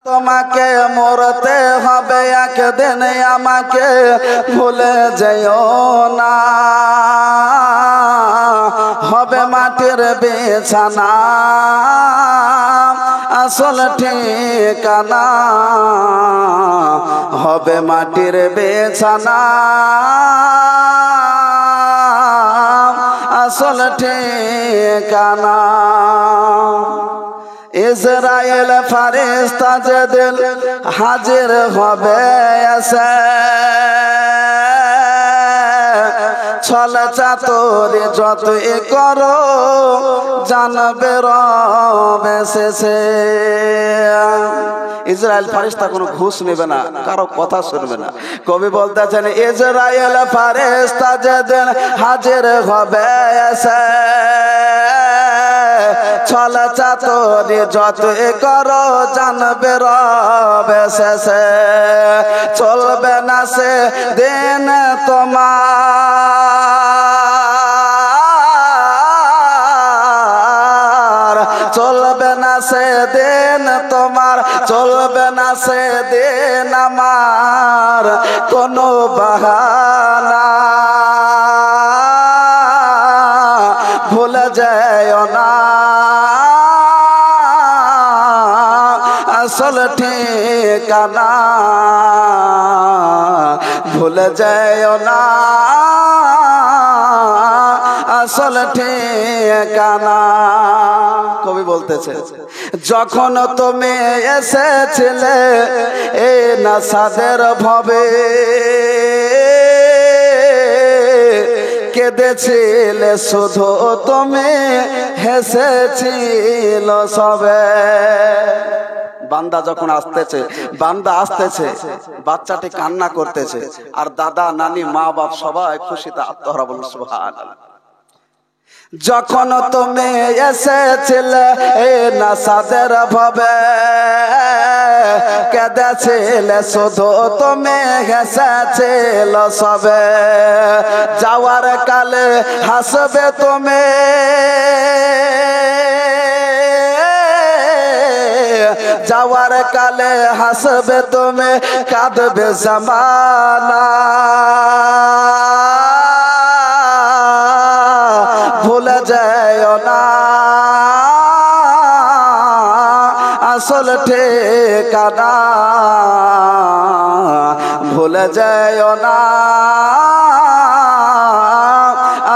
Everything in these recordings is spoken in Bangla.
তোমাকে মরতে হবে একদিন, আমাকে ভুলে যেও না। হবে মাটির বিছানা আসল ঠিকানা, হবে মাটির বিছানা আসল ঠিকানা। ইসরায়েল ফেরেশতা যেদিন হাজির হবে এসে, ছল চাতুরি যতই করো জানবে রব এসেছে। ইসরায়েল ফেরেশতা কোনো ঘুষ নেবে না, কারো কথা শুনবে না। কবি বলতেছেন ইসরায়েল ফেরেশতা যেদিন হাজির হবে এসে, ছল চাতুরি যতই করো জানবে রব এসেছে। চলবে না সে দিন তোমার, চলবে না সে দিন তোমার, চলবে না সে দিন আমার কোনো বাহানা। ভুলে যেও না আসল ঠিকানা, ভুলে যেও না আসল ঠিকানা। কবি বলতেছে যখন তুমি এসেছিলে এই নাসাদের ভবে, কেঁদেছিলে শুধু তুমি, হেসেছিল সবে। বান্দা যখন আসতেছে, বান্দা আসতেছে, বাচ্চাটি কান্না করতেছে, আর দাদা নানি মা বাপ সবাই খুশিতে আত্মহারা। বলুন সুবহানাল্লাহ। যখন তুমি এসেছিলে এই নাসাদের ভবে, কেঁদেছিলে শুধু তুমি, হেসেছিল সবে। যাওয়ার কালে হাসবে তুমি, যাওয়ার কালে হাসবে তুমি, কাঁদবে জামানা। ভুলে যেও না আসল ঠিকানা, ভুলে যেও না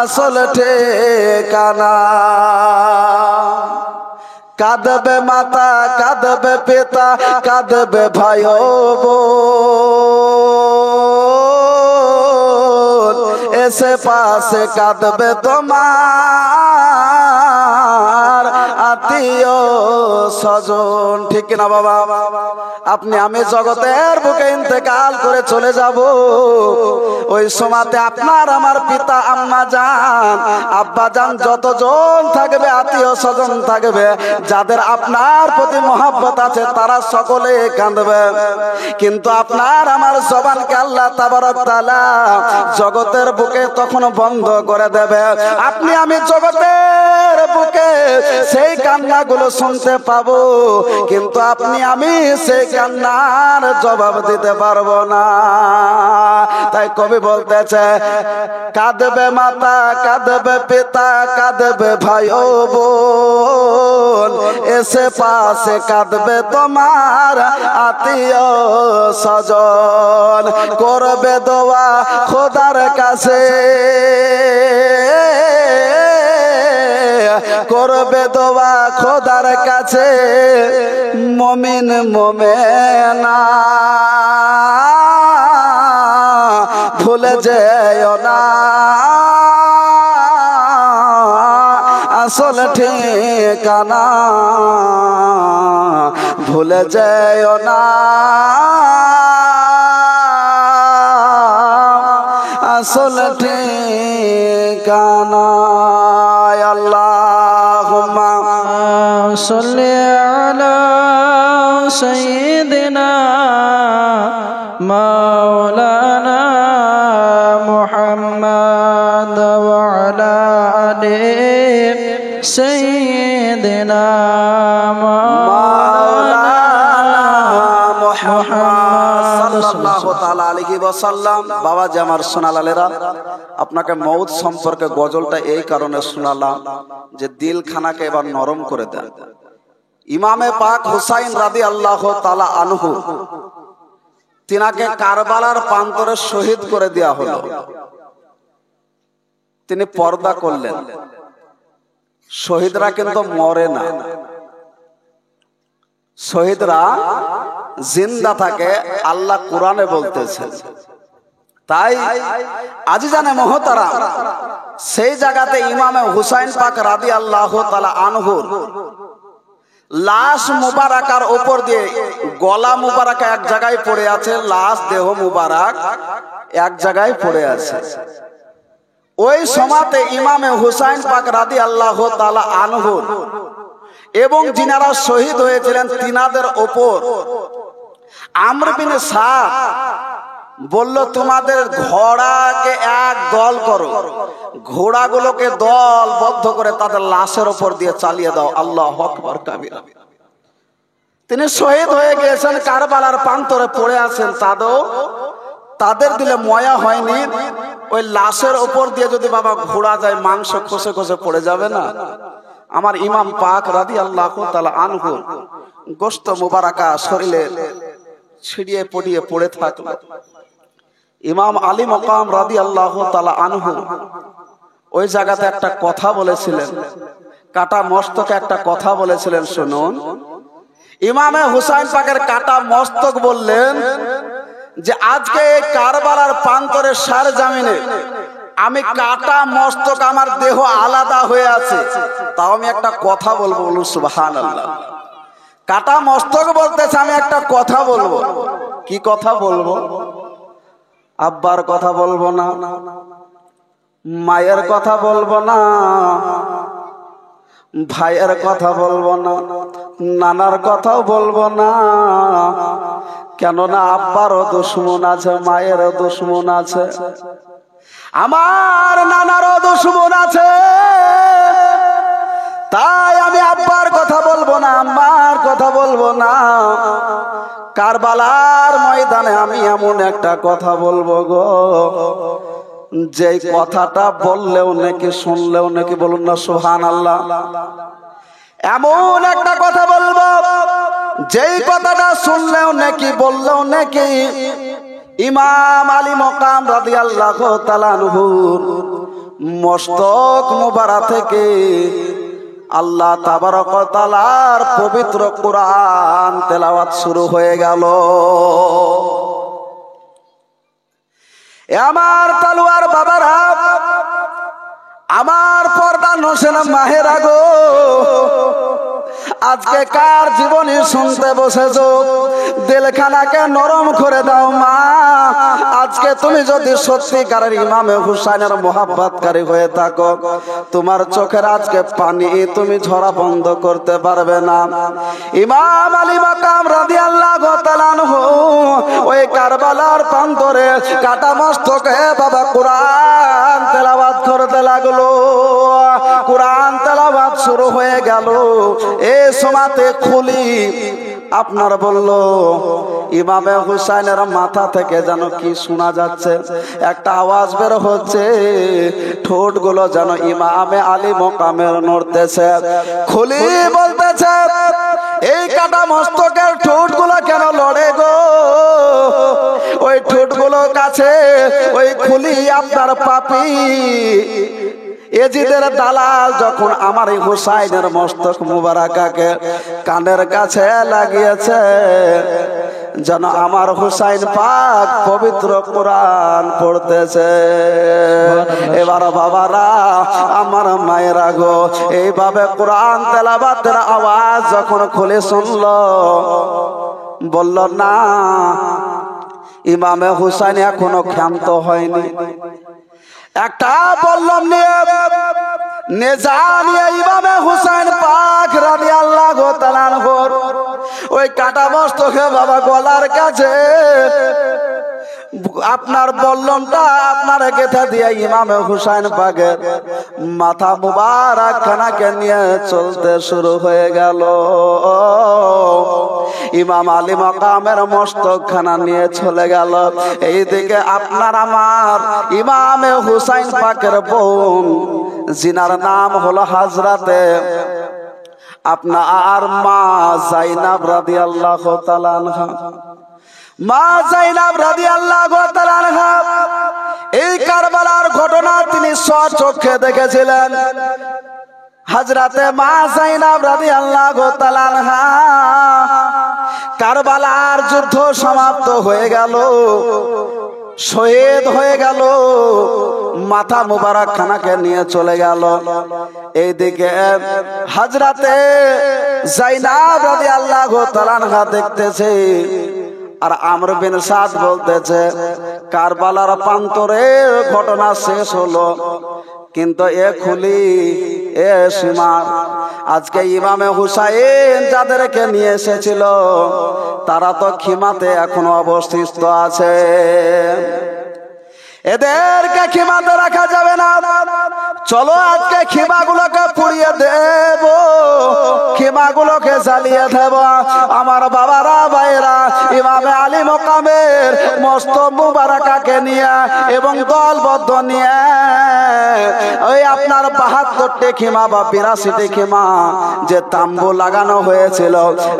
আসল ঠিকানা। কাঁদবে মাতা, কাঁদবে পিতা, কাঁদবে ভাই বোন, এসে পাশে কাঁদবে তোমার আত্মীয় স্বজন। ঠিক না বাবা? আপনি আমি জগতের বুকে ইন্তেকাল করে চলে যাব, ওই সময়তে আপনার আমার পিতা আম্মা জান আব্বা জান যতজন থাকবে, আত্মীয় স্বজন থাকবে, যাদের আপনার প্রতি মহব্বত আছে, তারা সকলে কাঁদবে। কিন্তু আপনার আমার জবানকে আল্লাহ তাবারক তাআলা জগতের বুকে তখন বন্ধ করে দেবে। আপনি আমি জগতের বুকে সেই কান্নাগুলো শুনতে পাবো, কিন্তু আপনি আমি সেই কান্নার জবাব দিতে পারবো না। তাই কবি বলতেছে কাঁদবে মাতা, কাঁদবে পিতা, কাঁদবে ভাই ও বোন, এসে পাশে কাঁদবে তোমার আত্মীয় স্বজন। করবে দোয়া খোদার কাছে, করবে দোয়া খোদার কাছে মুমিন মুমিনা। ভুলে যেও না আসল ঠিকানা, ভুলে যেও না আসল ঠিকানা। আল্লাহুম্মা সাল্লি আলা সাইয়্যিদিনা মাওলানা মুহাম্মদ ওয়া আলা আলি সাইয়্যিদিনা মাওলানা মুহাম্মদ সাল্লাল্লাহু তাআলা আলাইহি ওয়াসাল্লাম। বাবা যে আমার সোনালালেরা, আপনাকে মউত সম্পর্কে গজলটা এই কারণে শোনালাম যে দিলখানাকে এবার নরম করে দেন। ইমামে পাক হুসাইন রাদিয়াল্লাহু তাআলা আনহু, তিনাকে কারবালার প্রান্তরে শহীদ করে দেয়া হলো। তিনি পর্দা করলেন। শহীদরা কিন্তু মরে না, শহীদরা জিন্দা থাকে, আল্লাহ কোরআনে বলতেছেন। তাই আজিজানে মুহতারাম, সেই জায়গাতে ইমামে হুসাইন পাক রাদিয়াল্লাহু তাআলা আনহুর লাশ মুবারাকার উপর দিয়ে গলা মুবারাকা এক জায়গায় পড়ে আছে, লাশ দেহ মুবারাক এক জায়গায় পড়ে আছে। ওই সময়তে ইমামে হুসাইন পাক রাদিয়াল্লাহু তাআলা আনহু এবং যিনারা শহীদ হয়েছিলেন তিনাদের ওপর আমর বিন সাদ বলল, তোমাদের ঘোড়াকে এক দল করো, ঘোড়াগুলোকে দলবদ্ধ করে তাদের লাশের উপর দিয়ে চালিয়ে দাও। আল্লাহু আকবার কাবীরা। তিনি শহীদ হয়ে গিয়েছেন, কারবালার প্রান্তরে পড়ে আছেন, তাদের দিলে ময়া হয়নি। ওই লাশের উপর দিয়ে যদি বাবা ঘোড়া যায়, মাংস খসে খসে পড়ে যাবে না? আমার ইমাম পাক রাদিয়াল্লাহু তাআলা আনহু গোশত মুবারাকা শরীরে ছিড়িয়ে পড়িয়ে পড়ে থাকলো। ইমাম আলী মাকাম রাদিয়াল্লাহু তাআলা আনহু ওই জায়গাতে একটা কথা বলেছিলেন, কাটা মস্তকে একটা কথা বলেছিলেন, শুনুন। ইমামে হুসাইন পাকের কাটা মস্তক বললেন যে আজকে এই কারবালার প্রান্তরের সার জামিনে আমি কাটা মস্তক, আমার দেহ আলাদা হয়ে আছে, তাও আমি একটা কথা বলবো। বলুন সুবহানাল্লাহ। কাটা মস্তক বলতেছে আমি একটা কথা বলবো। কি কথা বলবো? আব্বার কথা বলবো না, মায়ের কথা বলবো না, ভাইয়ের কথা বলবো না, নানার কথাও বলবো না। কেননা আব্বারও দুশমন আছে, মায়েরও দুশমন আছে, আমার নানারও দুশমন আছে। তাই আমি আব্বার কথা বলবো না, আম্মার কথা বলবো না। কারবালার ময়দানে আমি এমন একটা কথা বলবো গো, যে কথাটা বললেও নাকি শুনলেও নাকি, বলুন না সুবহানাল্লাহ। এমন একটা কথা বলবো যেই কথাটা শুনলেও নাকি বললেও নাকি ইমাম আলী মাকাম রাদিয়াল্লাহু তাআলা আনহুর মস্তক মুবারক থেকে আল্লাহ তাবারক ওয়া তাআলার পবিত্র কোরআন তেলাওয়াত শুরু হয়ে গেল। আমার তালুয়ার বাবারা, আমার পর্দা নসেন মাহেরা গো, আজকে কার জীবনী শুনতে বসেছো, দিলখানাকে নরম করে দাও মা। আজকে তুমি যদি সত্যিকারের ইমামে হুসাইনের মোহাব্বতকারী হয়ে থাকো, তোমার চোখের আজকে পানি তুমি ঝরা বন্ধ করতে পারবে না। ইমাম আলী মাকাম রাদিয়াল্লাহু তাআলা আনহু ওই কারবালার প্রান্তরে কাটা মস্তকে বাবা কোরআন তেলাওয়াত করতে লাগলো। কোরআন তেলাওয়াত শুরু হয়ে গেল। এই সময়তে খুলি আপনার বলল, ইমামে হুসাইনের মাথা থেকে যেন কি শোনা যাচ্ছে, একটা আওয়াজ বের হচ্ছে, ঠোঁট গুলো যেন ইমামে আলী মাকামের নড়তেছে। খুলি বলতেছে, এই কাটা মস্তকের ঠোঁট গুলো কেন লড়ে গো? ওই ঠোঁট গুলো কাছে ওই খুলি আপনার পাপি এজিদের দালাল যখন আমার এই হুসাইনের মস্তক মুবারাকাকে কানের কাছে লাগিয়েছে, যেন আমার হুসাইন পাক পবিত্র কোরআন পড়তেছে। এবার বাবারা, আমার মায়েরা গো, এইভাবে কোরআন তেলাওয়াতের আওয়াজ যখন খুলে শুনলো, বলল না, ইমামে হুসাইন এখনো ক্ষান্ত হয়নি। একটা বললাম নিয়ে ইমামে হুসাইন পাক রাদিয়াল্লাহু তাআলা আনহুর ওই কাটা মস্তকে বাবা গলার কাছে আপনার বল্লমটা আপনার গেথা দিয়ে ইমামে হুসাইন পাকের মাথা মুবারক খানাকে নিয়ে চলতে শুরু হয়ে গেল। ইমাম আলী মাকামের মস্তক খানা নিয়ে চলে গেল। এইদিকে আপনার আমার ইমামে হুসাইন পাকের বোন, জিনার নাম হলো হাজরাতে আপনার মা জাইনাব রাদিয়াল্লাহু তাআলা আনহা। মা জাইনাব রাদিয়াল্লাহু তাআলা আনহা এই কারবালার ঘটনা তিনি স্বচক্ষে দেখেছিলেন। হযরতে মা জাইনাব রাদিয়াল্লাহু তাআলা আনহা কারবালার যুদ্ধ সমাপ্ত হয়ে গেল, শহীদ হয়ে গেল, মাথা মুবারক খানাকে নিয়ে চলে গেল। এইদিকে হযরতে জাইনাব রাদিয়াল্লাহু তাআলা আনহা দেখতেছে আর আমর বিন সাদ বলতেছে কারবালার প্রান্তরে ঘটনা শেষ হলো, কিন্তু এ খুলি এ সীমার আজকে ইমামে হুসাইন যাদেরকে নিয়ে এসেছিল তারা তো খিমাতে এখনো অবস্থিত আছে। এদেরকে খিমাতে রাখা যাবে না। চলো আজকে খিমাগুলোকে পুড়িয়ে দেব, খিমাগুলোকে জ্বালিয়ে দেব। আমার বাবারা ভাইরা ইমামে আলী মকামের মস্ত মুবারাকাকে নিয়ে এবং দলবদ্ধ নিয়ে ওই আপনার 72টি খিমা বা 82টি খিমা যে তাম্বু লাগানো হয়েছিল,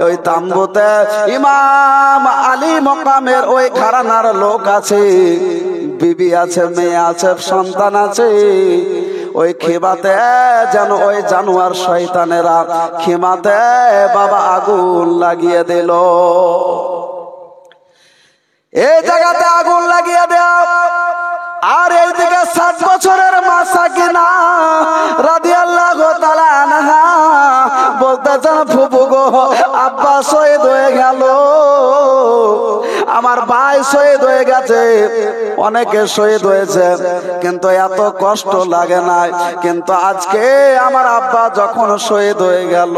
ওই তাম্বুতে ইমাম আলী মকামের ওই ঘরানার লোক আছে, বিবি আছে, মেয়ে আছে, সন্তান আছে। ওই খিমাতে যেন ওই জানোয়ার শয়তানেরা খিমাতে বাবা আগুন লাগিয়ে দিল। এই জায়গাতে আগুন লাগিয়ে দেয়া। আর এইদিকে 7 বছরের মা সাকিনা রাদিয়াল্লাহু তাআলা আনহা বলতেছেন ফুফু গো, আব্বা শহীদ হয়ে গেল, আমার ভাই শহীদ হয়ে গেছে, অনেকে শহীদ হয়েছে, কিন্তু এত কষ্ট লাগে নাই। কিন্তু আজকে আমার আব্বা যখন শহীদ হয়ে গেল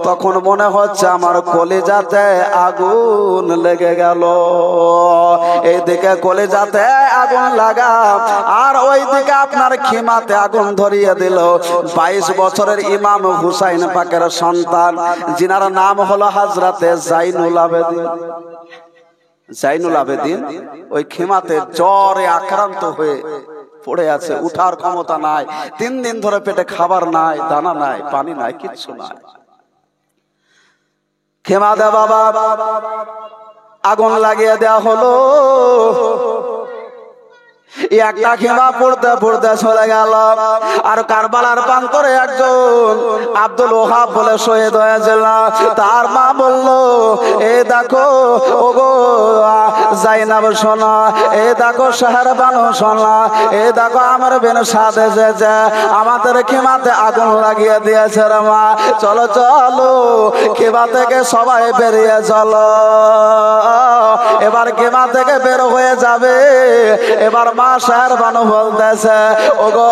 তখন মনে হচ্ছে আমার কলিজাতে আগুন লেগে গেল। এইদিকে কলিজাতে আগুন লাগা আর ওইদিকে আপনার খিমাতে আগুন ধরিয়ে দিল 22 বছরের ইমাম হুসাইন পাকের সন্তান, যিনার নাম হলো হযরতে জাইনুল আবেদিন। জাইনুল আবেদিন ওই খিমাতে জ্বরে আক্রান্ত হয়ে পড়ে আছে, উঠার ক্ষমতা নাই, 3 দিন ধরে পেটে খাবার নাই, দানা নাই, পানি নাই, কিচ্ছু নাই। খিমাতে বাবা আগুন লাগিয়ে দেয়া হলো। একটা খিমা পড়তে পড়তে চলে গেল। আর কারবালার প্রান্তরে একজন আব্দুল ওহাব বলে শহীদ হয়েছিল। তার মা বলল, এই দেখো ওগো জাইনাব শোনা, এই দেখো শাহরবানু শোনা, এই দেখো আমার বিন সাদ এসেছে, আমাদের খিমাতে আগুন লাগিয়ে দিয়েছে রে মা, চলো চলো খিমা থেকে সবাই বেরিয়ে চলো। এবার খিমা থেকে বের হয়ে যাবে। এবার মা শাহরবানু বলতেছে, ওগো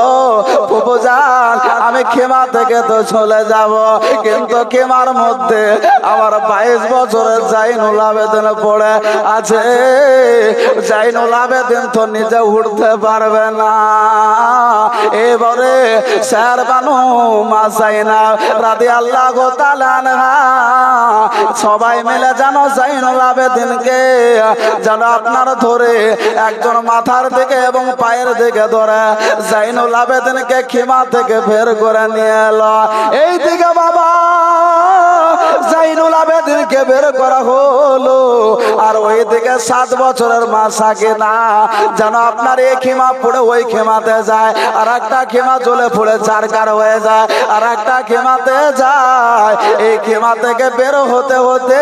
ফুফুজান, আমি খিমা থেকে তো চলে যাব, কিন্তু খিমার মধ্যে আমার 22 বছরের জাইনুল আবেদিন পড়ে আছে। জাইনুল আবেদিন তো নিজে উঠতে পারবে না। এবারে শাহরবানু মা জাইনাব রাদিয়াল্লাহু তাআলা আনহা সবাই মিলে যেন জাইনুল আবেদিনকে যেন আপনার ধরে একজন মাথার দিকে এবং পায়ের দিকে ধরে জাইনুল আবেদিনকে খিমা থেকে বের করে নিয়ে এলো। এই দিকে বাবা জাইনুল আবেদিনকে বের করা হলো। আর ওই দিকে 7 বছরের মা সাকিনা যেন আপনার এই খিমা পড়ে ওই খিমাতে যায়, আর একটা খিমা চলে পড়ে চারকার হয়ে যায়, আর একটা খিমাতে যায়। এই খিমা থেকে বের হতে হতে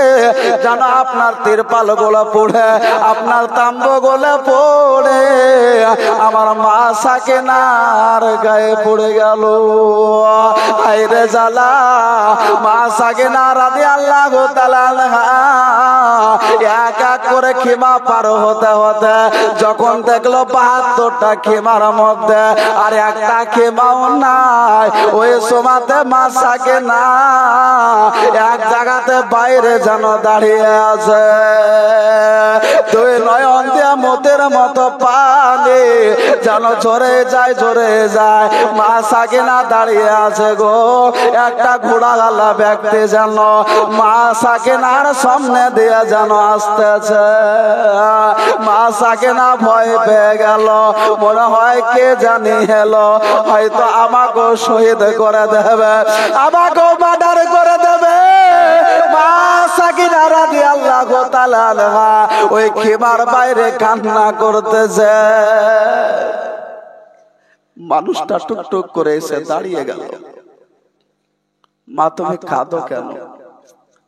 যেন আপনার তিরপাল গুলো পড়ে, আপনার তাম্বু গুলো পড়ে আমার মা সাকিনার গায়ে পড়ে গেল। হায়রে জ্বালা, মা সাকিনা রাদিয়াল্লাহু তাআলা আনহা এক এক করে খিমা পার হতে হতে যখন দেখলো 72টা খিমার মধ্যে আর একটা খিমাও নাই, ওই সময়তে মা সাকিনা এক জায়গাতে বাইরে যেন দাঁড়িয়ে আছে। 2 নয়ন দিয়ে নদের মতো পানি যেন ঝরে যায় মা সাকিনা দাঁড়িয়ে আছে গো। একটা ঘোড়া গালা ব্যক্তি যেন মা সাকিনার সামনে দিয়ে যেন আসতেছে। মা সাকিনা ভয় পেয়ে গেল, মনে হয় কে জানি এলো, হয়তো আমাকেও শহীদ করে দেবে, আমাকেও মার্ডার করে দেবে। মা সাকিনা রাদিয়াল্লাহু তাআলা আনহা ওই খেমার বাইরে কান্না করতেছে। মানুষটা টুকটুক করে এসে দাঁড়িয়ে গেল। মা তুমি কাঁদো কেন?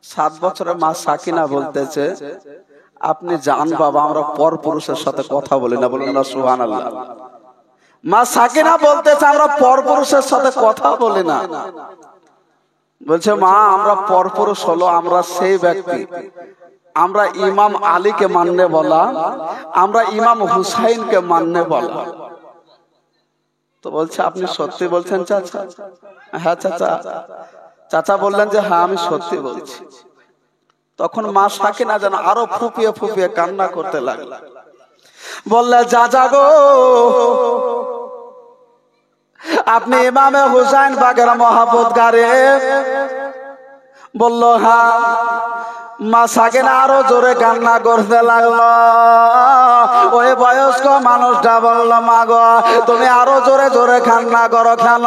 7 বছরের মা সাকিনা বলতেছে, আপনি জান বাবা, আমরা পর পুরুষের সাথে কথা বলি না, বলুন না সুবহানাল্লাহ। মা সাকিনা বলতেছে আমরা পর পুরুষের সাথে কথা বলি না। বলছে মা আমরা পর পুরুষ হলো আমরা সেই ব্যক্তি, আমরা ইমাম আলীকে মাননে বলা, আমরা ইমাম হুসাইনকে মাননে বলা। তো বলছে আপনি সত্যি বলছেন চাচা? হ্যাঁ চাচা। চাচা বললেন যে হ্যাঁ আমি সত্যি বলছি। তখন মা সাকিনা যেন আরো ফুপিয়ে ফুপিয়ে কান্না করতে লাগলো। বললে চাচা গো, আপনি ইমামে হুসাইন বাগের মহাব্বত গারে? বলল হ্যাঁ। মা সাকিনা আরো জোরে কান্না করতে লাগলো। ওই বয়স্ক মানুষটা বলল মা গো তুমি আরো জোরে জোরে কান্না করো কেন?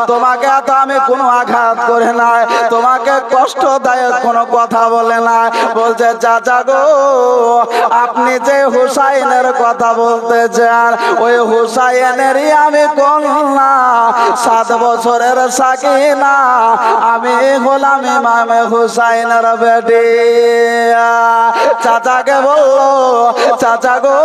তোমাকে তো আমি কোনো আঘাত করে নাই, তোমাকে কষ্টদায়ক কোনো কথা বলে নাই। বলছে চাচা গো আপনি যে হুসাইনের কথা বলতেছেন ওই হুসাইনেরই আমি কন্যা, 7 বছরের সাকিনা, আমি হলাম ইমামে হুসাইনের বেটি। চাচাকে বললো চাচা গো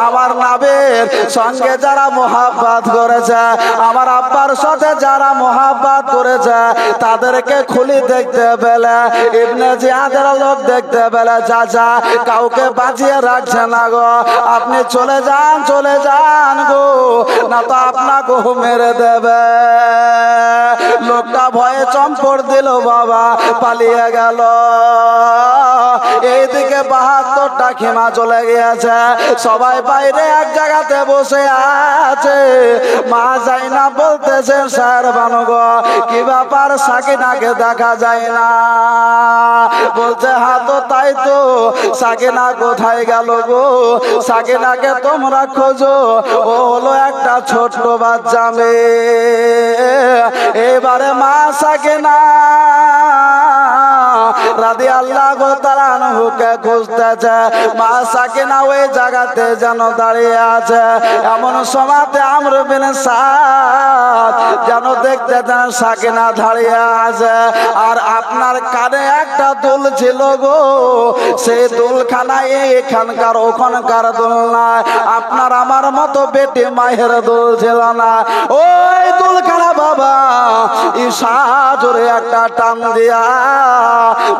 আমার নাবের সঙ্গে যারা মোহাব্বত করেছে, আমার আব্বার সাথে যারা মোহাব্বত করেছে তাদেরকে খুলি দেখতে পেলে, ইবনে জিয়াদের লোক দেখতে পেলে চাচা কাউকে বাঁচিয়ে রাখছে না গো। আপনি চলে যান গো, না তো আপনাকেও মেরে দেবে। লোকটা ভয়ে চম্পট দিল বাবা, পালিয়ে গেল। এইদিকে 72টা খেমা চলে গিয়েছে, সবাই বাইরে এক জায়গাতে বসে আছে। মা যাইনা বলতেছে স্যার বানু গো কি ব্যাপার, সাকিনাকে দেখা যায় না? বলছে হ্যাঁ তো তাই তো, সাকিনা কোথায় গেল গো? সাকিনাকে তোমরা খোঁজো, ও হলো একটা ছোট্ট বাচ্চা মেয়ে। এবারে মা সাকিনা রাদিয়াল্লাহু তাআলা আনহুকে খুঁজতেছে। মা সাকিনা ওই জায়গাতে যেন দাঁড়িয়ে আছে। এমন সময়তে আমর বিন সাদ যেন দেখতেছেন সাকিনা দাঁড়িয়ে আছে, আর আপনার কানে একটা দুল ছিল গো। সেই দুলখানা এখানকার ওখানকার দুল নয়, আপনার আমার মতো বেটি মায়ের দুল ছিল না। ওই দুলখানা বাবা ঈশা জোরে একটা টান দিয়া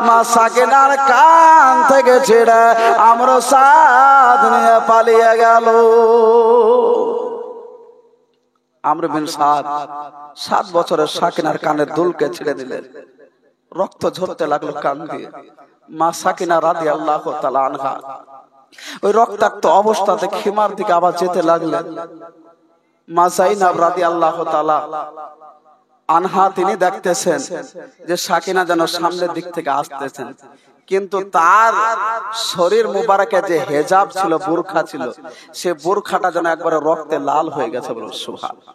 মা সাকিনার কান থেকে ছেড়ে আমর সাদ নিয়ে পালিয়ে গেল। আমর বিন সাদ 7 বছরের সাকিনার কানের দুলকে ছেড়ে দিলেন। রক্ত ঝরতে লাগলো কান দিয়ে। মা সাকিনা রাদিয়াল্লাহু তাআলা আনহা ওই রক্তাক্ত অবস্থাতে খিমার দিকে আবার যেতে লাগলেন। মা যায়েনব রাদিয়াল্লাহু তাআলা আনহা তিনি দেখতেছেন যে সাকিনা যেন সামনের দিক থেকে আসতেছেন, কিন্তু তার শরীর মুবারকে যে হেজাব ছিল, বুরখা ছিল, সে বুরখাটা যেন একবারে রক্তে লাল হয়ে গেছে। বলুন সুবহানাল্লাহ।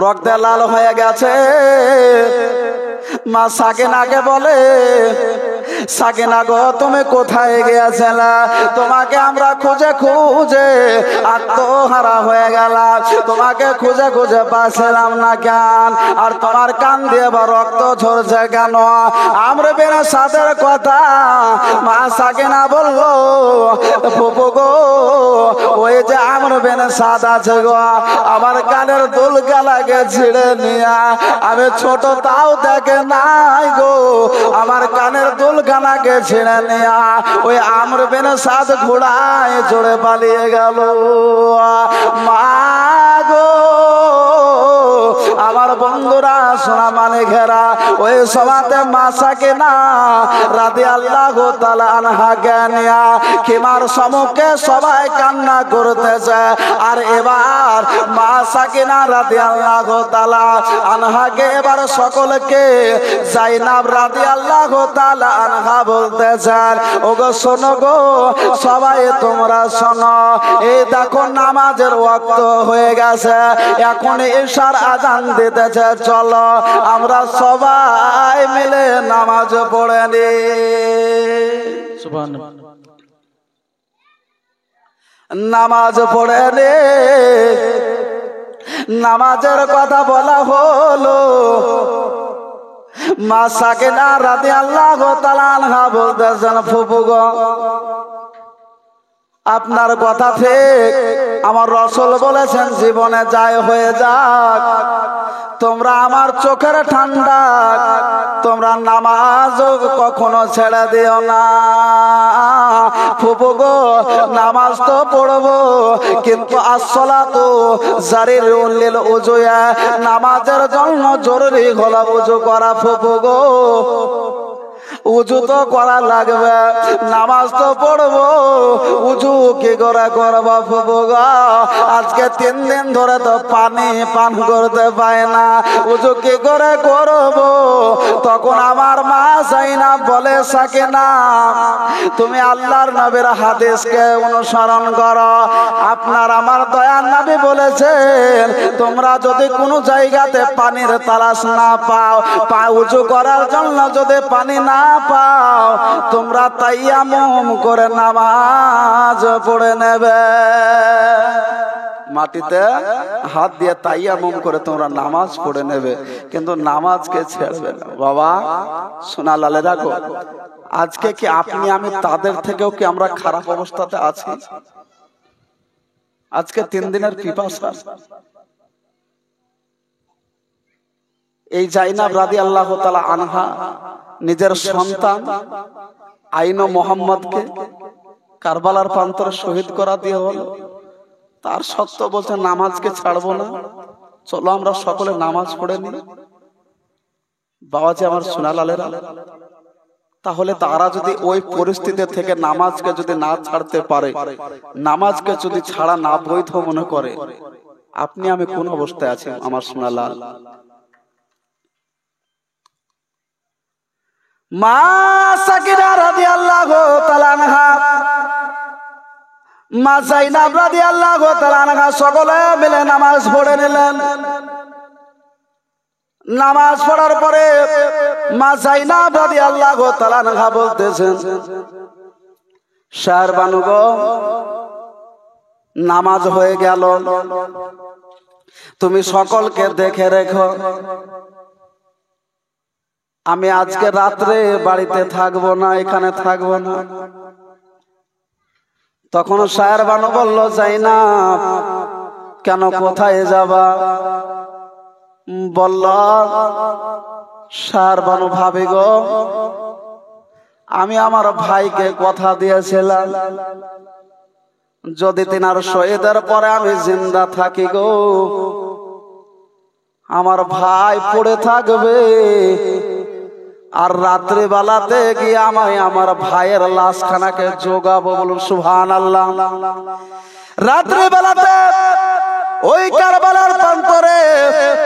রক্তে লাল হয়ে গেছে। মা সাকিনাকে বলে সাকিনা গো তুমি কোথায় গিয়েছিলে? তোমাকে আমরা খুঁজে খুঁজে আত্মহারা হয়ে গেলাম, তোমাকে খুঁজে খুঁজে পাচ্ছিলাম না কেন? আর তোমার কান দিয়ে বা রক্ত ঝরছে কেন? আমর বিন সাদের কথা মা সাকিনা বলল ফুপু গো ওই যে আমর বিন সাদ আছে গো, আমার কানের দুল গালাকে ছিঁড়ে নিয়া আমি ছোট তাও দেখে নাই গো, আমার কানের দুল গালাকে ছিঁড়ে নিয়া ওই আমর বিন সাদ ঘোড়ায় চড়ে পালিয়ে গেল। মা গো আমার বন্ধুরা সোনা মানে ঘেরা ওই সভাতে মা সাকিনা রাদিয়াল্লাহু তাআলা আনহা জ্ঞানিয়া খিমার সম্মুখে সবাই কান্না করতেছে। আর এবার মা সাকিনা রাদিয়াল্লাহু তাআলা আনহাকে এবার সকলকে জাইনাব রাদিয়াল্লাহু তাআলা আনহা বলতেছেন, ওগো শোনো গো সবাই তোমরা শোনো, এই দেখো নামাজের ওয়াক্ত হয়ে গেছে, এখন ইশার আযান দিতেছে, চলো আমরা সবাই মিলে নামাজ পড়ে নি। সুবহানাল্লাহ। নামাজ পড়ে নে। নামাজের কথা বলা হলো, মা সাকিনা রাদিয়াল্লাহু তাআলা আনহা বলতেছেন, ফুফু গো আপনার কথা ঠিক, আমার রাসূল বলেছেন জীবনে যায় হয়ে যাক, তোমরা আমার চোখের ঠান্ডা, তোমরা নামাজ কখনো ছেড়ে দিও না। ফুফু গো নামাজ তো পড়বো, কিন্তু আসসালাতু জারিরুন লিল উজুয়া, নামাজের জন্য জরুরি হলো উজু করা। ফুফু গো উজু তো করা লাগবে, নামাজ তো পড়বো, উজু কি করে করবো ফুফু গো? আজকে 3 দিন ধরে তো পানি পান করতে পাই না, উজু কি করে করবো? তখন আমার মা জাইনাব বলে, সাকিনা তুমি আল্লাহর নবীর হাদিসকে অনুসরণ করো। আপনার আমার দয়ার নবী বলেছেন, তোমরা যদি কোনো জায়গাতে পানির তালাশ না পাও, উজু করার জন্য যদি পানি না পাও, তোমরা তায়াম্মুম করে নামাজ পড়ে নেবে। মাটিতে হাত দিয়ে তায়াম্মুম করে তোমরা নামাজ পড়ে নেবে, কিন্তু নামাজকে ছেড়বে না। বাবা সোনা লালে রাখো, আজকে কি আপনি আমি তাদের থেকেও কি আমরা খারাপ অবস্থাতে আছি? আজকে 3 দিনের পিপাসা। এই জাইনাব রাদিয়াল্লাহু তাআলা আনহা নিজের সন্তান আইনো মোহাম্মদকে কারবালার প্রান্তরে শহীদ করা দিয়ে হলো, তার সত্ত্বেও বলছে নামাজকে ছাড়বো না, চলো আমরা সকলে নামাজ পড়ে নিই। বাবাজি আমার সোনালালেরা, তাহলে তারা যদি ওই পরিস্থিতি থেকে নামাজকে যদি না ছাড়তে পারে, নামাজকে যদি ছাড়া না বৈধ মনে করে, আপনি আমি কোন অবস্থায় আছি আমার সোনালাল? মা সাকিনা রাদিয়াল্লাহু তাআলা আনহা, মা জাইনাব রাদিয়াল্লাহু তাআলা আনহা সকলে মিলে নামাজ পড়ে নিলেন। নামাজ পড়ার পরে মা জাইনাব রাদিয়াল্লাহু তাআলা আনহা বলতেছেন, শাহরবানু গো নামাজ হয়ে গেল, তুমি সকলকে দেখে রেখো, আমি আজকে রাত্রে বাড়িতে থাকবো না, এখানে থাকবো না। তখন শাহরবানু বলল, জাইনাব কেন, কোথায় যাবা? বলল, শাহরবানু ভাবি গো, আমি আমার ভাইকে কথা দিয়েছিলাম, যদি তিনার শহীদের পরে আমি জিন্দা থাকি গো, আমার ভাই পড়ে থাকবে, আর রাত্রি বেলাতে গিয়ে আমায় আমার ভাইয়ের লাশখানাকে জোগাবো। বলুন সুবহানাল্লাহ। রাত্রি বেলাতে ওই কারবালার প্রান্তরে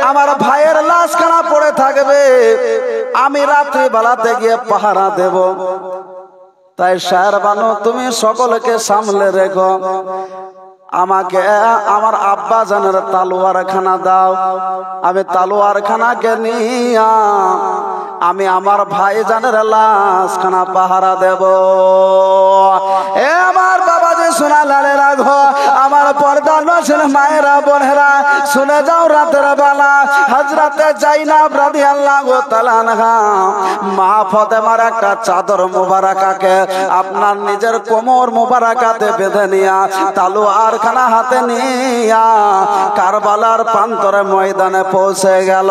আমার ভাইয়ের লাশখানা পড়ে থাকবে, আমি রাত্রি বেলাতে গিয়ে পাহারা দেব। তাই শাহরবানু তুমি সকলকে সামলে রেখো, আমাকে আমার আব্বা জানের তালোয়ার খানা দাও, আমি তালোয়ার খানাকে নিয়া আমি আমার ভাই জানের লাশখানা পাহারা দেব। এ আমার বাবা যে সোনা লালে রাখো, আমার পর্দা নসেন মায়েরা বোনেরা শুনে যাও, রাতের বেলা হযরতে জাইনাব রাদিয়াল্লাহু তাআলা আনহা মা ফাতেমার একটা চাদর মুবারাকাকে আপনার নিজের কোমর মুবারাকাতে বেঁধে নিয়া তালোয়ার খানা হাতে নিয়া কারবালার প্রান্তরে ময়দানে পৌঁছে গেল।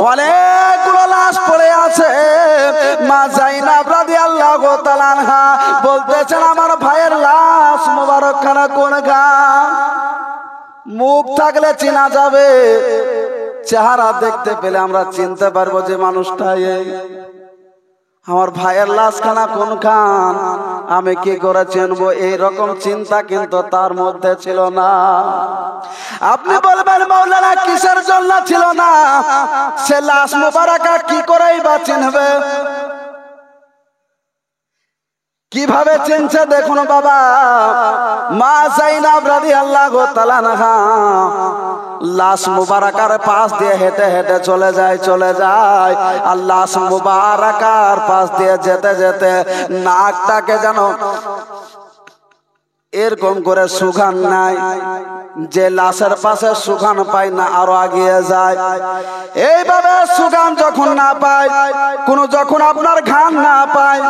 অনেকগুলো লাশ পড়ে আছে। মা জাইনাব রাদিয়াল্লাহু তাআলা আনহা বলতেছেন, আমার ভাইয়ের লাশ মুবারক খানা কোন গা? মুখ থাকলে চেনা যাবে, চেহারা দেখতে পেলে আমরা চিনতে পারবো যে মানুষটা এই। আমার ভাইয়ের লাশখানা কোনখান, আমি কি করে চিনবো? এইরকম চিন্তা কিন্তু তার মধ্যে ছিল না। আপনি বলবেন মাওলানা কিসের জন্য ছিল না? সে লাশ মুবারাকা কি করেই বা চিনবে? কিভাবে চিনছে দেখুন বাবা। মা যায়েনব রাদিয়াল্লাহু তাআলা আনহা লাশ মুবারাকার পাশ দিয়ে হেঁটে হেঁটে চলে যায়। আর লাশ মুবারাকার পাশ দিয়ে যেতে যেতে নাকটাকে যেন এরকম করে সুঘ্রাণ নাই, যে লাশের পাশে সুঘ্রাণ পায় না আরো আগিয়ে যায়। এইভাবে সুঘ্রাণ যখন না পায়, যখন আপনার ঘ্রাণ না পায়,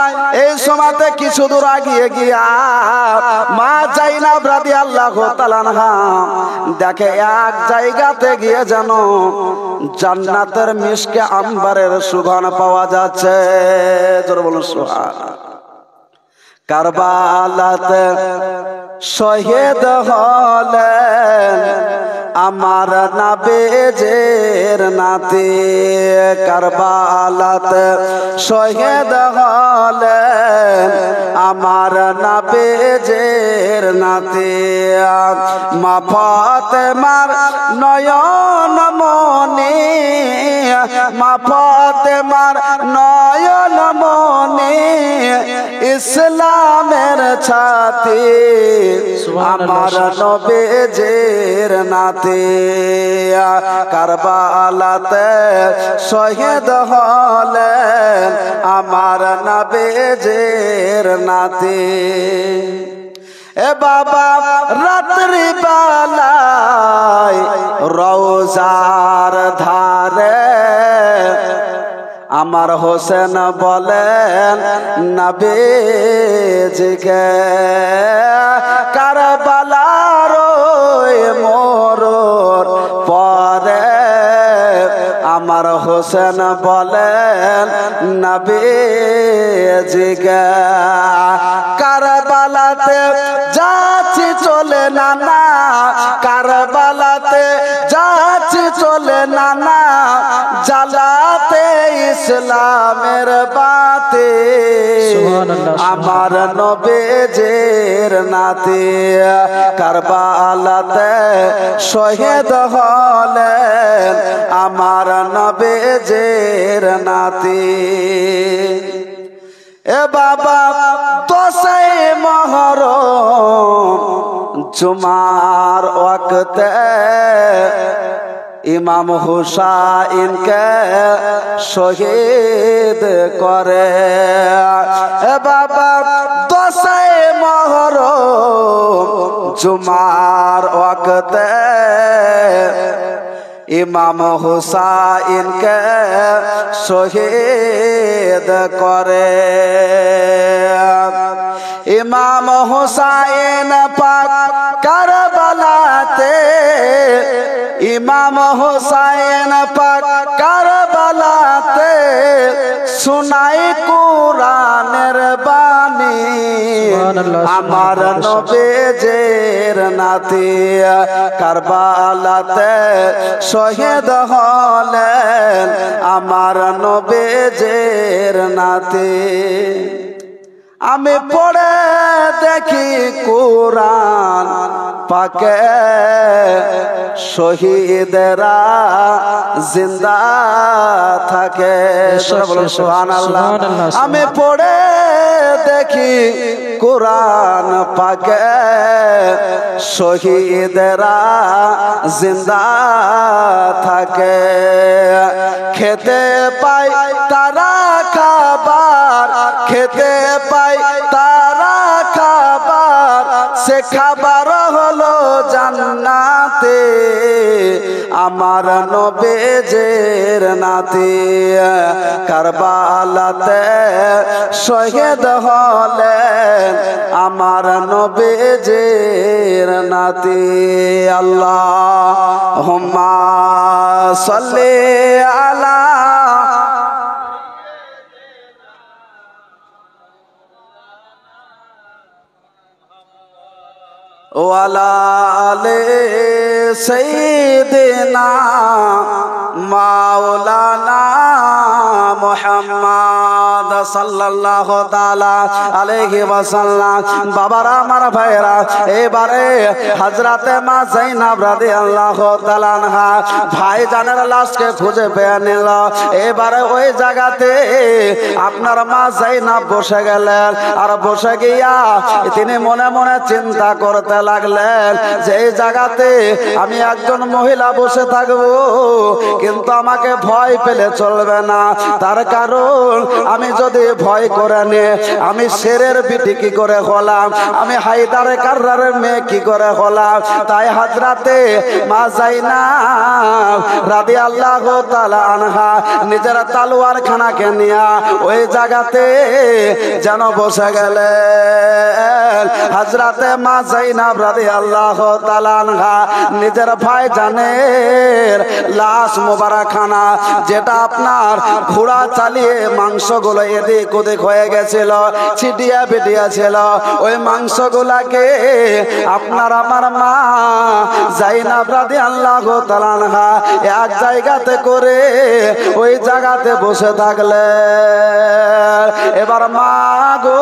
এই সময়তে কিছু দূর আগিয়ে গিয়া মা যায়েনব রাদিয়াল্লাহু তাআলা আনহা দেখে এক জায়গাতে গিয়ে যেন জান্নাতের মিশকে আম্বারের সুঘ্রাণ পাওয়া যাচ্ছে। জোরে বলুন সুবহানাল্লাহ। কারবালাতে শহীদ হলেন আমার নবীজির নাতি। কারবালাতে শহীদ হলেন আমার নবীজির নাতি। মা ফাতেমার নয়ন মনি, মা ফাতেমার নয়ন মনি, ইসলামের ছাতি আমার নবীজির নাতি। কারবালাতে শহীদ হলেন আমার নবীজির নাতি। এ বাবা রাত্রি বেলায় রওজার ধারে আমার হোসেন বলেন নবীজিকে, কারবালার ওই মোড়র পরে আমার হোসেন বলেন নবীজিকে, কারবালাতে যাচ্ছি চলে নানা, কারবালাতে যাচ্ছি চলে নানা, জ্বালাতে ইসলামের বাতি আমার নবীজির নাতি। কারবালাতে শহীদ হলেন আমার নবীজির নাতি। এ বাবা দোষে মহরম জুমার ওয়াক্তে ইমাম হুসাইনকে শহীদ করে। এ বাবা দোষে মহরম জুমার ওয়াক্তে ইমাম হুসাইনকে শহীদ করে। ইমাম হুসাইন পাক কারবালাতে, ইমাম হুসাইন পাক কারবালাতে শুনাই কুরআনের বাণী আমার নবীজির নাতি। কারবালাতে শহীদ হলেন আমার নবীজির নাতি। আমি পড়ে দেখি কুরআন পাকে শহীদেরা জিন্দা থাকে। সুবহানাল্লাহ। আমি পড়ে দেখি কুরআন পাকে শহীদেরা জিন্দা থাকে। খেতে পাই তারা খাবার, খেতে পাই তারা খাবার, সে খাবার হলো জান্নাতে আমার নবীজির নাতি। কারবালাতে শহীদ হলেন আমার নবীজির নাতি। আল্লাহুম্মা সাল্লি আলা ওয়ালা আলে সাইয়্যিদিনা মাওলানা মুহাম্মদ সাল্লাল্লাহু তাআলা আলাইহি ওয়াসাল্লাম। বাবারা আমার ভাইরা, এবারে হযরতে মা যায়েনব রাদিয়াল্লাহু তাআলা আনহা ভাইজানের লাশকে খুঁজে পেয়ে নিল। এবারে ওই জায়গাতে আপনার মা যায়েনব বসে গেলেন, আর বসে গিয়া তিনি মনে মনে চিন্তা করতে লাগলেন যে এই জায়গাতে আমি একজন মহিলা বসে থাকবো, কিন্তু আমাকে ভয় পেলে চলবে না। তার কারণ আমি যদি ভয় করে নে, আমি শেরের বিটি কি করে হলাম, আমি হায়দারে কাররারের মেয়ে কি করে হলাম। তাই হযরতে মা যায়েনব রাদিয়াল্লাহু তাআলা আনহা নিজের তলোয়ার খানাকে নিয়ে ওই জায়গাতে যেন বসে গেলেন। হযরতে মা যায়েনব রাদিয়াল্লাহু তাআলা আনহা নিজের ভাইজানের লাশ মোবারকখানা, যেটা আপনার ঘোড়া চালিয়ে মাংসগুলো এদিক ওদিক হয়ে গেছিল, ছিটিয়া পিটিয়া ছিল, ওই মাংসগুলাকে আপনার আমার মা যায়েনব রাদিয়াল্লাহু তাআলা আনহা এক জায়গাতে করে ওই জায়গাতে বসে থাকলেন। এবার মা গো